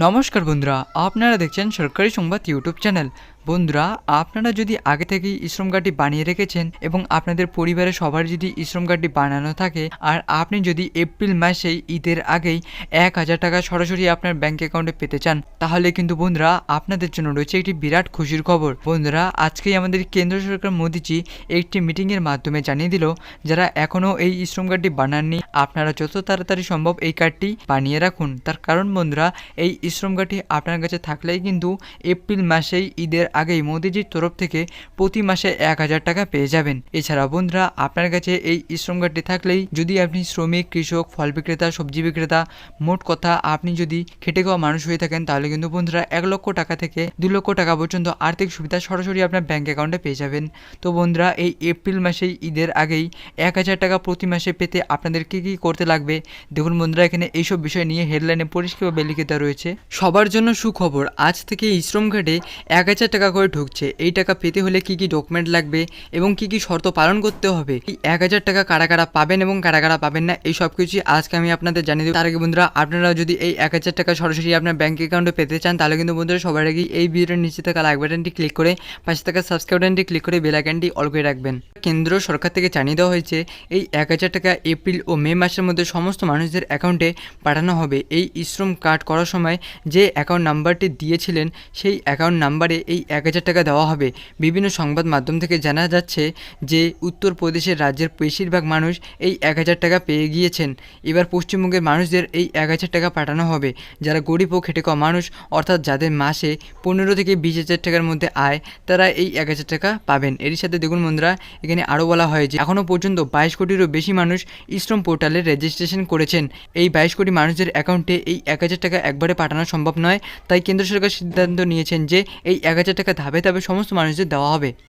নমস্কার বন্ধুরা, আপনারা দেখছেন সরকারি সংবাদ ইউটিউব চ্যানেল। বন্ধুরা, আপনারা যদি আগে থেকেই শ্রম কার্ডটি বানিয়ে রেখেছেন এবং আপনাদের পরিবারের সবার যদি শ্রম কার্ডটি বানানো থাকে আর আপনি যদি এপ্রিল মাসেই ঈদের আগেই ১,০০০ টাকা সরাসরি আপনার ব্যাঙ্ক অ্যাকাউন্টে পেতে চান, তাহলে কিন্তু বন্ধুরা আপনাদের জন্য রয়েছে একটি বিরাট খুশির খবর। বন্ধুরা, আজকেই আমাদের কেন্দ্র সরকার মোদিজি একটি মিটিংয়ের মাধ্যমে জানিয়ে দিল, যারা এখনও এই শ্রম কার্ডটি বানাননি আপনারা যত তাড়াতাড়ি সম্ভব এই কার্ডটি বানিয়ে রাখুন। তার কারণ বন্ধুরা, এই শ্রম কার্ডটি আপনার কাছে থাকলেই কিন্তু এপ্রিল মাসেই ঈদের আগেই মোদিজির তরফ থেকে প্রতি মাসে ১,০০০ টাকা পেয়ে যাবেন। এছাড়া বন্ধুরা, আপনার কাছে এই শ্রম কার্ডটি থাকলেই যদি আপনি শ্রমিক, কৃষক, ফল বিক্রেতা, সবজি বিক্রেতা, মোট কথা আপনি যদি খেটে খাওয়া মানুষ হয়ে থাকেন, তাহলে কিন্তু বন্ধুরা ১ লক্ষ টাকা থেকে ২ লক্ষ টাকা পর্যন্ত আর্থিক সুবিধা সরাসরি আপনার ব্যাঙ্ক অ্যাকাউন্টে পেয়ে যাবেন। তো বন্ধুরা, এই এপ্রিল মাসেই ঈদের আগেই ১,০০০ টাকা প্রতি মাসে পেতে আপনাদের কী কী করতে লাগবে দেখুন বন্ধুরা, এখানে এইসব বিষয় নিয়ে হেডলাইনে পরিষ্কারভাবে লিখিত রয়েছে। সবার জন্য সুখবর, আজ থেকে এই শ্রম কার্ডে ১,০০০ টাকা করে ঢুকছে। এই টাকা পেতে হলে কি কি ডকুমেন্ট লাগবে এবং কি কি শর্ত পালন করতে হবে, এই ১,০০০ টাকা কারা কারা পাবেন এবং কারা কারা পাবেন না, এই সব কিছুই আজকে আমি আপনাদের জানিয়ে দেবো। তার আগে বন্ধুরা, আপনারা যদি এই ১,০০০ টাকা সরাসরি আপনার ব্যাঙ্ক অ্যাকাউন্টে পেতে চান, তাহলে কিন্তু বন্ধুরা সবার আগে এই ভিডিওর নিচে থাকা লাইক বাটনটি ক্লিক করে পাশে থাকা সাবস্ক্রাইব বাটনটি ক্লিক করে বেল আইকনটি অল করে রাখবেন। কেন্দ্র সরকার থেকে জানিয়ে দেওয়া হয়েছে এই ১,০০০ টাকা এপ্রিল ও মে মাসের মধ্যে সমস্ত মানুষদের অ্যাকাউন্টে পাঠানো হবে। এই শ্রম কার্ড করার সময় যে অ্যাকাউন্ট নাম্বারটি দিয়েছিলেন সেই অ্যাকাউন্ট নাম্বারে এই ১,০০০ টাকা দেওয়া হবে। বিভিন্ন সংবাদ মাধ্যম থেকে জানা যাচ্ছে যে উত্তরপ্রদেশের রাজ্যের বেশিরভাগ মানুষ এই ১,০০০ টাকা পেয়ে গিয়েছেন। এবার পশ্চিমবঙ্গের মানুষদের এই ১,০০০ টাকা পাঠানো হবে। যারা গরিব ও খেটে খাওয়া মানুষ, অর্থাৎ যাদের মাসে ১৫ থেকে ২০,০০০ টাকার মধ্যে আয়, তারা এই ১,০০০ টাকা পাবেন। এরই সাথে দেখুন বন্ধুরা, এখানে আরও বলা হয় যে এখনও পর্যন্ত ২২ কোটিরও বেশি মানুষ শ্রম পোর্টালে রেজিস্ট্রেশন করেছেন। এই ২২ কোটি মানুষদের অ্যাকাউন্টে এই ১,০০০ টাকা একবারে পাঠানো সম্ভব নয়, তাই কেন্দ্র সরকার সিদ্ধান্ত নিয়েছেন যে এই ১,০০০ টাকা ধাপে ধাপে সমস্ত মানুষদের দেওয়া হবে।